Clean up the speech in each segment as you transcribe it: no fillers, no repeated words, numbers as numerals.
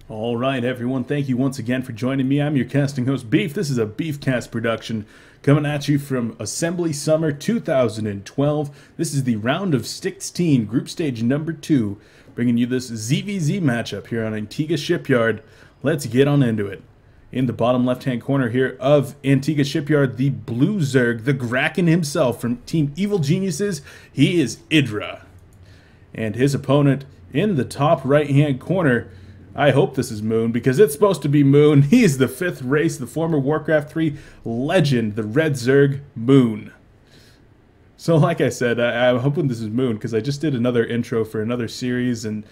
All right, everyone, thank you once again for joining me. I'm your casting host, Beef. This is a Beefcast production coming at you from Assembly Summer 2012. This is the round of 16, group stage number 2, bringing you this ZVZ matchup here on Antigua Shipyard. Let's get on into it. In the bottom left-hand corner here of Antigua Shipyard, the Blue Zerg, the Kraken himself from Team Evil Geniuses, he is EG.IdrA. And his opponent in the top right-hand corner, I hope this is Moon, because it's supposed to be Moon. He is the 5th race, the former Warcraft 3 legend, the Red Zerg Moon. So like I said, I'm hoping this is Moon, because I just did another intro for another series, and,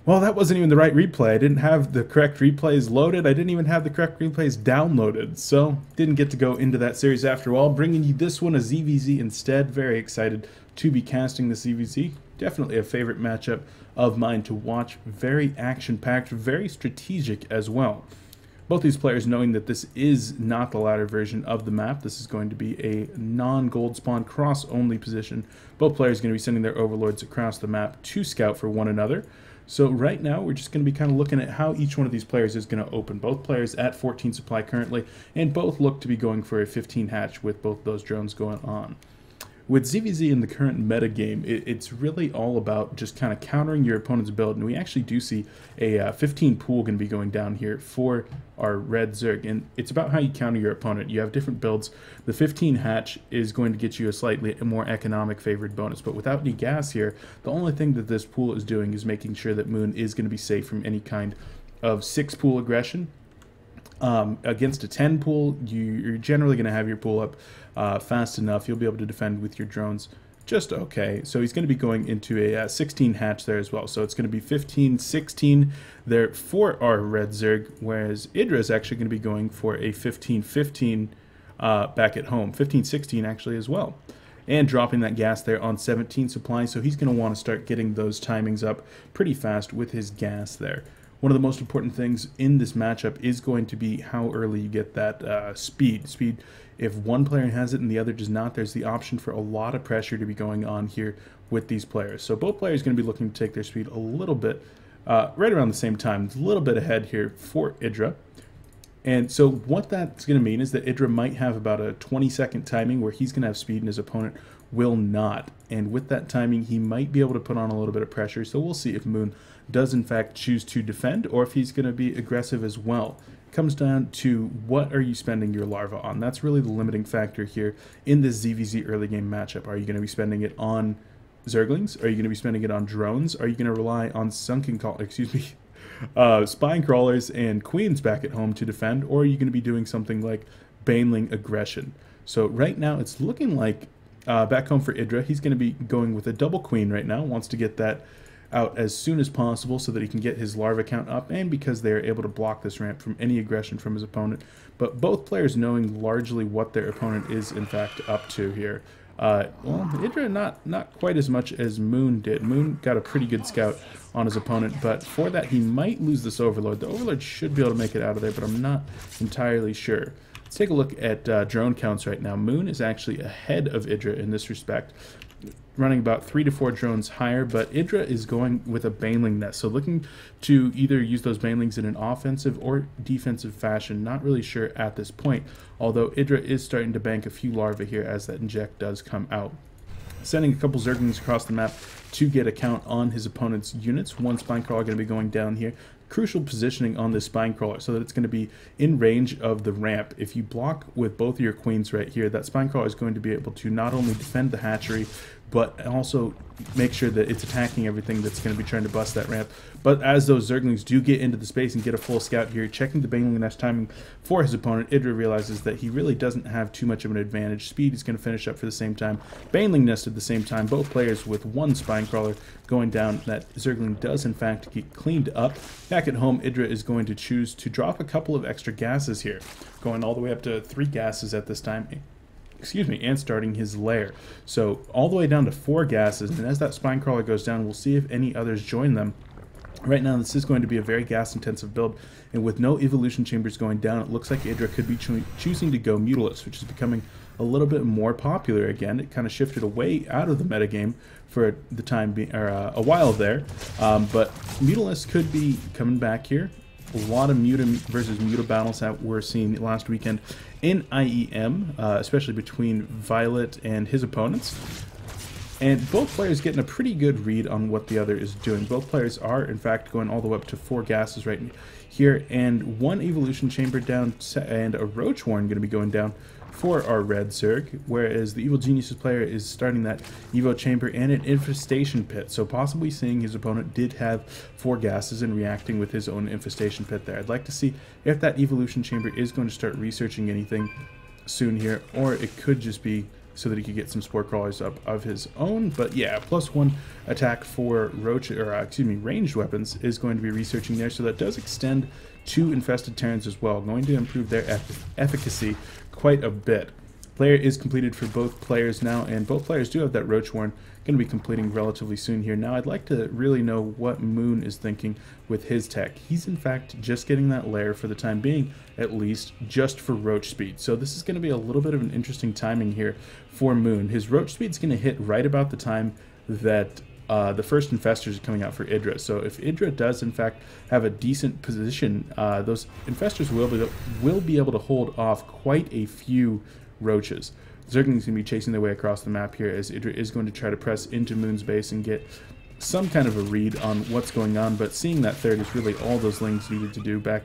well, that wasn't even the right replay. I didn't have the correct replays loaded. I didn't even have the correct replays downloaded, so didn't get to go into that series after all. Bringing you this one, a ZVZ instead. Very excited to be casting the ZVZ. Definitely a favorite matchup of mine to watch. Very action-packed, very strategic as well. Both these players knowing that this is not the ladder version of the map. This is going to be a non-gold spawn cross-only position. Both players are going to be sending their overlords across the map to scout for one another. So right now we're just going to be kind of looking at how each one of these players is going to open. Both players at 14 supply currently, and both look to be going for a 15 hatch with both those drones going on. With ZVZ in the current meta game, it's really all about just kind of countering your opponent's build, and we actually do see a 15 pool going to be going down here for our Red Zerg, and it's about how you counter your opponent. You have different builds. The 15 hatch is going to get you a slightly more economic favored bonus, but without any gas here, the only thing that this pool is doing is making sure that Moon is going to be safe from any kind of 6 pool aggression. Against a 10 pool, you're generally going to have your pool up fast enough. You'll be able to defend with your drones just okay. So he's going to be going into a 16 hatch there as well. So it's going to be 15, 16 there for our Red Zerg, whereas EG.IdrA is actually going to be going for a 15, 15 back at home. 15, 16 actually as well. And dropping that gas there on 17 supply. So he's going to want to start getting those timings up pretty fast with his gas there. One of the most important things in this matchup is going to be how early you get that speed. If one player has it and the other does not, there's the option for a lot of pressure to be going on here with these players. So both players are going to be looking to take their speed a little bit, right around the same time. It's a little bit ahead here for EG.IdrA. And so what that's going to mean is that EG.IdrA might have about a 20-second timing where he's going to have speed and his opponent will not. And with that timing, he might be able to put on a little bit of pressure. So we'll see if Moon does in fact choose to defend or if he's going to be aggressive as well. It comes down to what are you spending your larva on. That's really the limiting factor here in this ZVZ early game matchup. Are you going to be spending it on Zerglings? Are you going to be spending it on drones? Are you going to rely on spine crawlers and queens back at home to defend? Or are you going to be doing something like baneling aggression? So right now it's looking like back home for EG.IdrA, he's going to be going with a double queen right now. Wants to get that out as soon as possible so that he can get his larva count up, and because they are able to block this ramp from any aggression from his opponent. But both players knowing largely what their opponent is in fact up to here. Well, EG.IdrA not quite as much as Moon did. Moon got a pretty good scout on his opponent, but for that he might lose this Overlord. The Overlord should be able to make it out of there, but I'm not entirely sure. Let's take a look at drone counts right now. Moon is actually ahead of EG.IdrA in this respect, running about 3 to 4 drones higher, but EG.IdrA is going with a baneling nest, so looking to either use those banelings in an offensive or defensive fashion. Not really sure at this point, although EG.IdrA is starting to bank a few larvae here as that inject does come out. Sending a couple Zerglings across the map to get a count on his opponent's units. One spine crawler going to be going down here. Crucial positioning on this spine crawler so that it's going to be in range of the ramp. If you block with both of your queens right here, that spine crawler is going to be able to not only defend the hatchery, but also make sure that it's attacking everything that's going to be trying to bust that ramp. But as those Zerglings do get into the space and get a full scout here, checking the baneling nest timing for his opponent, EG.IdrA realizes that he really doesn't have too much of an advantage. Speed is going to finish up for the same time. Baneling nest at the same time. Both players with one spine crawler going down. That Zergling does in fact get cleaned up. Back at home, EG.IdrA is going to choose to drop a couple of extra gases here, going all the way up to 3 gases at this time. And starting his lair. So all the way down to 4 gases, and as that spine crawler goes down, we'll see if any others join them. Right now, this is going to be a very gas-intensive build, and with no evolution chambers going down, it looks like EG.IdrA could be choosing to go Mutalist, which is becoming a little bit more popular again. It kind of shifted away out of the metagame for the time being, or a while there, but Mutalist could be coming back here. a lot of Muta versus Muta battles that we're seeing last weekend in IEM, especially between Violet and his opponents. And both players getting a pretty good read on what the other is doing. Both players are, in fact, going all the way up to 4 gases right here, and 1 evolution chamber down, and a Roach Warren going to be going down for our red Zerg, whereas the Evil Geniuses player is starting that Evo chamber and an infestation pit, so possibly seeing his opponent did have 4 gases and reacting with his own infestation pit there. I'd like to see if that evolution chamber is going to start researching anything soon here, or it could just be so that he could get some spore crawlers up of his own. But yeah, +1 attack for ranged weapons is going to be researching there, so that does extend to infested Terrans as well, going to improve their efficacy quite a bit. Player is completed for both players now, and both players do have that Roach Warren going to be completing relatively soon here. Now I'd like to really know what Moon is thinking with his tech. He's in fact just getting that lair for the time being, at least, just for Roach speed. So this is going to be a little bit of an interesting timing here for Moon. His Roach speed is going to hit right about the time that the first infestors are coming out for IdrA. So if IdrA does in fact have a decent position, those infestors will be able to hold off quite a few roaches. Zerglings going to be chasing their way across the map here, as IdrA is going to try to press into Moon's base and get some kind of a read on what's going on, but seeing that third is really all those Lings needed to do back.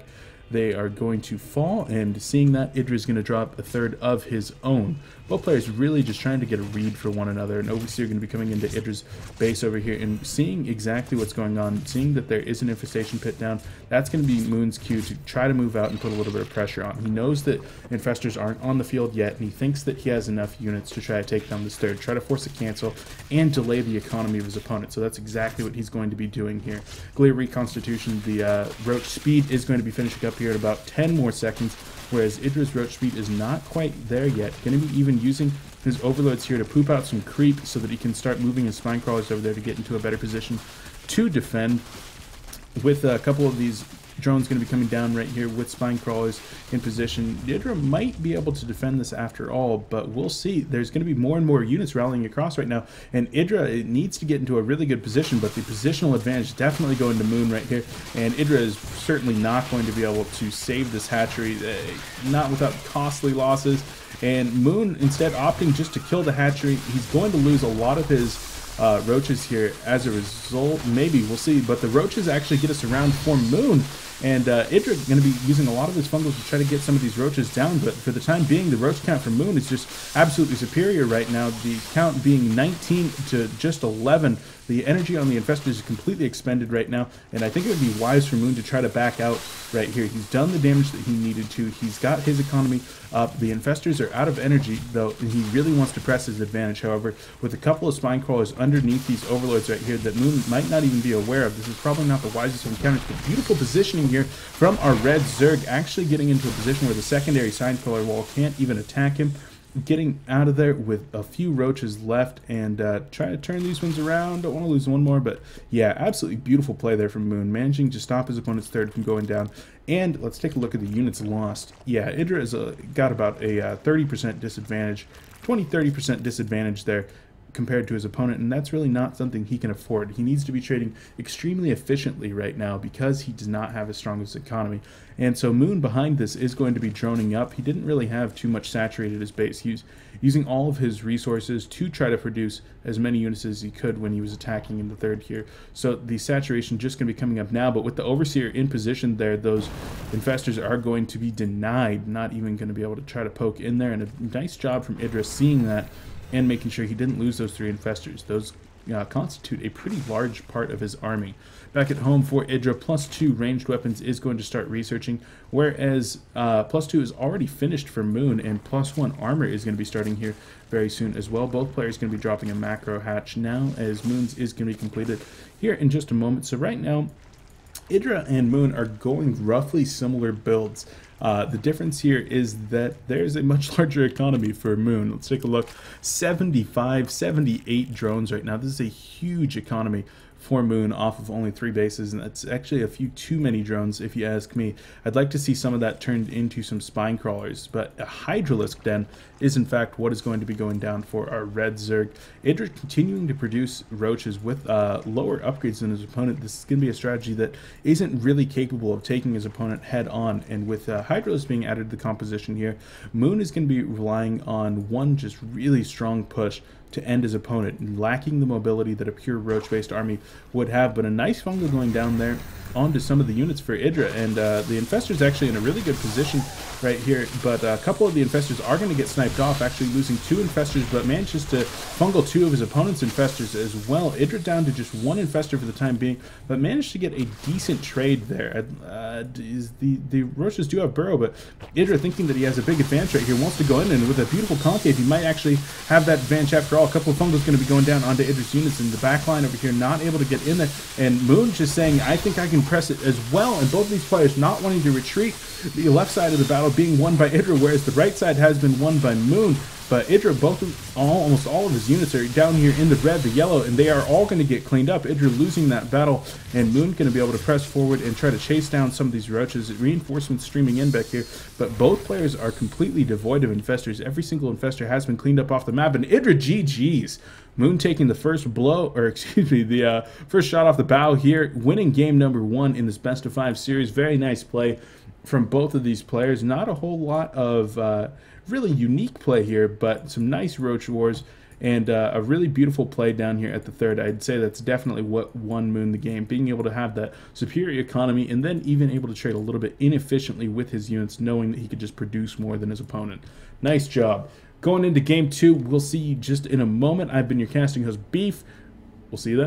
They are going to fall, and seeing that, IdrA is going to drop a third of his own. Both players really just trying to get a read for one another, and Overseer going to be coming into IdrA's base over here and seeing exactly what's going on, seeing that there is an infestation pit down. That's going to be Moon's cue to try to move out and put a little bit of pressure on. He knows that infestors aren't on the field yet, and he thinks that he has enough units to try to take down this third, try to force a cancel, and delay the economy of his opponent. So that's exactly what he's going to be doing here. Glare Reconstitution, the Roach speed is going to be finishing up here at about 10 more seconds, whereas IdrA's Roach speed is not quite there yet. Going to be even using his overloads here to poop out some creep so that he can start moving his spine crawlers over there to get into a better position to defend. With a couple of these drones going to be coming down right here with spine crawlers in position, IdrA might be able to defend this after all, but we'll see. There's going to be more and more units rallying across right now, and IdrA needs to get into a really good position, but the positional advantage is definitely going to Moon right here, and IdrA is certainly not going to be able to save this hatchery, not without costly losses, and Moon instead opting just to kill the hatchery. He's going to lose a lot of his roaches here as a result. Maybe, we'll see, but the roaches actually get us around for Moon, and IdrA going to be using a lot of his fungals to try to get some of these roaches down, but for the time being, the roach count for Moon is just absolutely superior right now, the count being 19 to just 11. The energy on the infestors is completely expended right now, and I think it would be wise for Moon to try to back out right here. He's done the damage that he needed to. He's got his economy up. The infestors are out of energy, though, and he really wants to press his advantage. However, with a couple of spine crawlers underneath these overlords right here that Moon might not even be aware of, this is probably not the wisest of encounters, but beautiful positioning here from our red Zerg, actually getting into a position where the secondary side pillar wall can't even attack him. Getting out of there with a few roaches left, and try to turn these ones around. Don't want to lose one more, but yeah, absolutely beautiful play there from Moon, managing to stop his opponent's third from going down. And let's take a look at the units lost. Yeah, IdrA has got about a 30% disadvantage, 20-30% disadvantage there compared to his opponent, and that's really not something he can afford. He needs to be trading extremely efficiently right now because he does not have as strong as economy. And so Moon behind this is going to be droning up. He didn't really have too much saturated his base. He was using all of his resources to try to produce as many units as he could when he was attacking in the third here. So the saturation just going to be coming up now, but with the Overseer in position there, those infestors are going to be denied, not even going to be able to try to poke in there, and a nice job from IdrA seeing that and making sure he didn't lose those 3 infestors. Those constitute a pretty large part of his army. Back at home for IdrA, +2 ranged weapons is going to start researching, whereas +2 is already finished for Moon, and +1 armor is going to be starting here very soon as well. Both players going to be dropping a macro hatch now, as Moon's is going to be completed here in just a moment. So right now, IdrA and Moon are going roughly similar builds. The difference here is that there's a much larger economy for Moon. Let's take a look. 75, 78 drones right now. This is a huge economy for Moon off of only 3 bases, and that's actually a few too many drones if you ask me. I'd like to see some of that turned into some spine crawlers, but a Hydralisk Den is in fact what is going to be going down for our red Zerg. EG.IdrA continuing to produce roaches with lower upgrades than his opponent. This is going to be a strategy that isn't really capable of taking his opponent head on, and with Hydralisk being added to the composition here, Moon is going to be relying on one just really strong push to end his opponent, lacking the mobility that a pure roach-based army would have. But a nice fungal going down there onto some of the units for EG.IdrA, and the Infester's actually in a really good position right here, but a couple of the Infestors are going to get sniped off, actually losing 2 Infestors, but manages to fungal 2 of his opponent's Infestors as well. EG.IdrA down to just 1 Infestor for the time being, but managed to get a decent trade there. The Roaches do have Burrow, but EG.IdrA, thinking that he has a big advantage right here, wants to go in, and with a beautiful concave, he might actually have that advantage after all. A couple of fungals going to be going down onto EG.IdrA's units in the back line over here, not able to get in there, and Moon just saying, I think I can press it as well, and both of these players not wanting to retreat. The left side of the battle being won by EG.IdrA, whereas the right side has been won by Moon. But EG.IdrA, almost all of his units are down here in the red, the yellow, and they are all going to get cleaned up. EG.IdrA losing that battle, and Moon going to be able to press forward and try to chase down some of these roaches. Reinforcements streaming in back here, but both players are completely devoid of Infestors. Every single Infestor has been cleaned up off the map, and EG.IdrA GG's. Moon taking the first blow, or excuse me, the first shot off the bow here, winning game number 1 in this best of 5 series. Very nice play from both of these players. Not a whole lot of really unique play here, but some nice roach wars and a really beautiful play down here at the third. I'd say that's definitely what won Moon the game, being able to have that superior economy and then even able to trade a little bit inefficiently with his units, knowing that he could just produce more than his opponent. Nice job. Going into game 2, we'll see you just in a moment. I've been your casting host, Beef. We'll see you then.